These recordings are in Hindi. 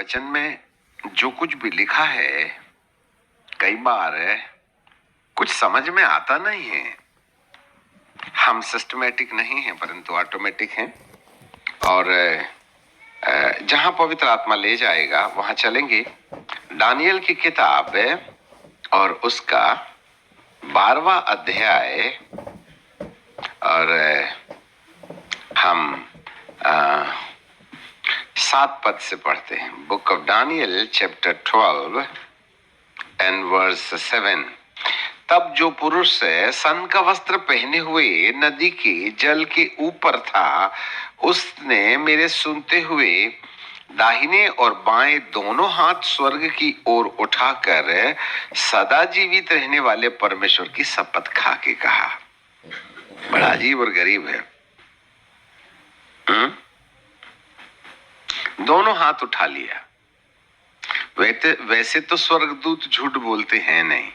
वचन में जो कुछ भी लिखा है कई बार कुछ समझ में आता नहीं है। हम सिस्टमैटिक नहीं हैं परंतु ऑटोमेटिक हैं और जहां पवित्र आत्मा ले जाएगा वहां चलेंगे। दानियल की किताब और उसका 12वां अध्याय और हम 7 पद से पढ़ते हैं। Book of Daniel chapter 12 and verse 7। तब जो पुरुष सन का वस्त्र पहने हुए नदी के जल के ऊपर था उसने मेरे सुनते हुए दाहिने और बाएं दोनों हाथ स्वर्ग की ओर उठाकर सदा जीवित रहने वाले परमेश्वर की शपथ खा के कहा। बड़ा अजीब और गरीब है। दोनों हाथ उठा लिया। वैसे तो स्वर्गदूत झूठ बोलते हैं नहीं,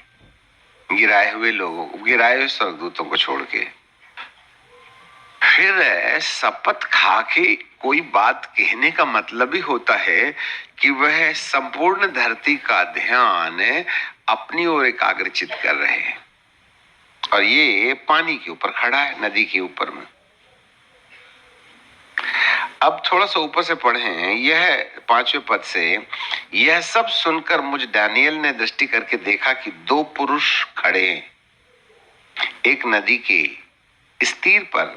गिराए हुए स्वर्गदूतों को छोड़ के। फिर शपथ खा के कोई बात कहने का मतलब ही होता है कि वह संपूर्ण धरती का ध्यान अपनी ओर एकाग्रचित कर रहे हैं और ये पानी के ऊपर खड़ा है, नदी के ऊपर में। अब थोड़ा सा ऊपर से पढ़ें, यह 5वें पद से, यह सब सुनकर मुझ दानियल ने दृष्टि करके देखा कि 2 पुरुष खड़े हैं, एक नदी के इस तीर पर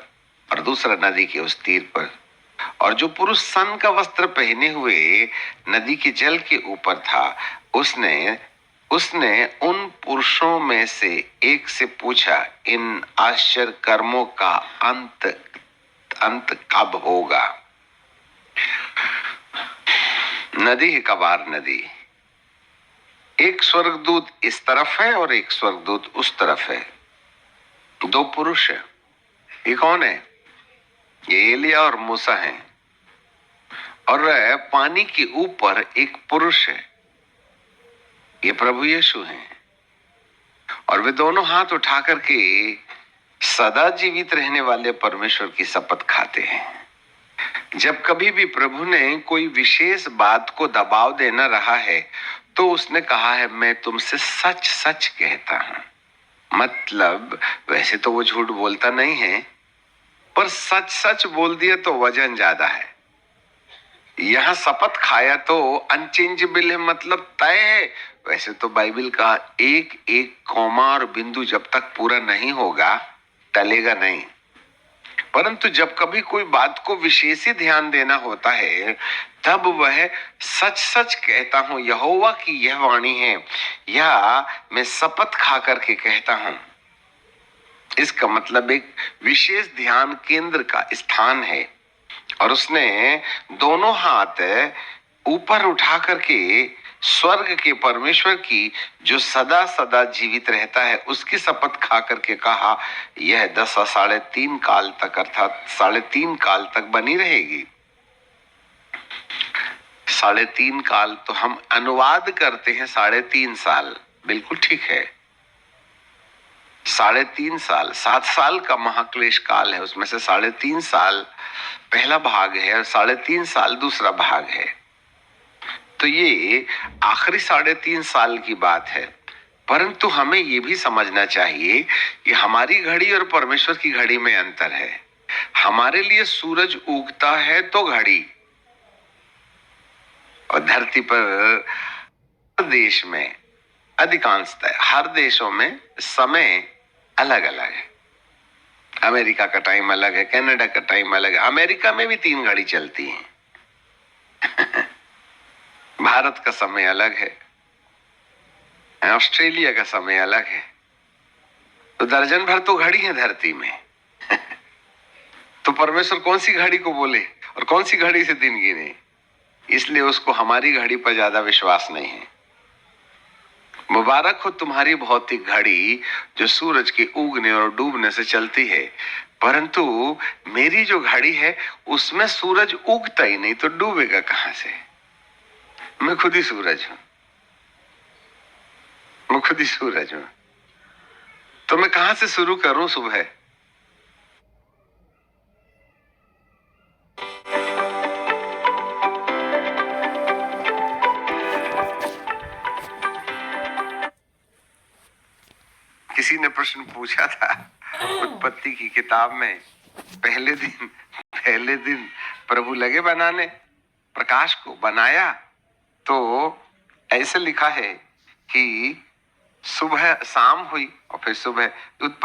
और दूसरा नदी के उस तीर पर। और जो पुरुष सन का वस्त्र पहने हुए नदी के जल के ऊपर था उसने उन पुरुषों में से एक से पूछा, इन आश्चर्य कर्मों का अंत कब होगा? नदी है कबार नदी। एक स्वर्गदूत इस तरफ है और एक स्वर्गदूत उस तरफ है। 2 पुरुष है। ये कौन है? ये एलिया और मूसा हैं। और पानी के ऊपर एक पुरुष है, ये प्रभु यीशु हैं। और वे दोनों हाथ उठा करके सदा जीवित रहने वाले परमेश्वर की शपथ खाते हैं। जब कभी भी प्रभु ने कोई विशेष बात को दबाव देना रहा है तो उसने कहा है, मैं तुमसे सच सच कहता हूं। मतलब वैसे तो वो झूठ बोलता नहीं है, पर सच सच बोल दिया तो वजन ज्यादा है। यहां शपथ खाया तो अनचेंजेबल है, मतलब तय है। वैसे तो बाइबल का एक एक कॉमा और बिंदु जब तक पूरा नहीं होगा टलेगा नहीं, परंतु जब कभी कोई बात को विशेष ही ध्यान देना होता है तब वह सच सच कहता हूं, यहोवा की यह वाणी है, या मैं शपथ खा करके कहता हूं। इसका मतलब एक विशेष ध्यान केंद्र का स्थान है। और उसने दोनों हाथ ऊपर उठा करके स्वर्ग के परमेश्वर की जो सदा सदा जीवित रहता है उसकी शपथ खा करके कहा, यह 10.5 काल तक अर्थात 3.5 काल तक बनी रहेगी। 3.5 काल तो हम अनुवाद करते हैं 3.5 साल, बिल्कुल ठीक है। 3.5 साल 7 साल का महाक्लेश काल है, उसमें से 3.5 साल पहला भाग है और 3.5 साल दूसरा भाग है। तो ये आखिरी 3.5 साल की बात है। परंतु हमें ये भी समझना चाहिए कि हमारी घड़ी और परमेश्वर की घड़ी में अंतर है। हमारे लिए सूरज उगता है तो घड़ी, और धरती पर देश में अधिकांशतः हर देशों में समय अलग अलग है। अमेरिका का टाइम अलग है, कनाडा का टाइम अलग है। अमेरिका में भी 3 घड़ी चलती है। भारत का समय अलग है, ऑस्ट्रेलिया का समय अलग है। तो दर्जन भर तो घड़ी है धरती में। तो परमेश्वर कौन सी घड़ी को बोले और कौन सी घड़ी से दिन गिने? इसलिए उसको हमारी घड़ी पर ज्यादा विश्वास नहीं है। मुबारक हो तुम्हारी भौतिक घड़ी जो सूरज के उगने और डूबने से चलती है, परंतु मेरी जो घड़ी है उसमें सूरज उगता ही नहीं तो डूबेगा कहां से? मैं खुद ही सूरज हूं, मैं खुद ही सूरज हूं। तो मैं कहां से शुरू करूं सुबह? किसी ने प्रश्न पूछा था उत्पत्ति की किताब में, पहले दिन प्रभु लगे बनाने, प्रकाश को बनाया, तो ऐसे लिखा है कि सुबह शाम हुई और फिर सुबह। उत्पत्ति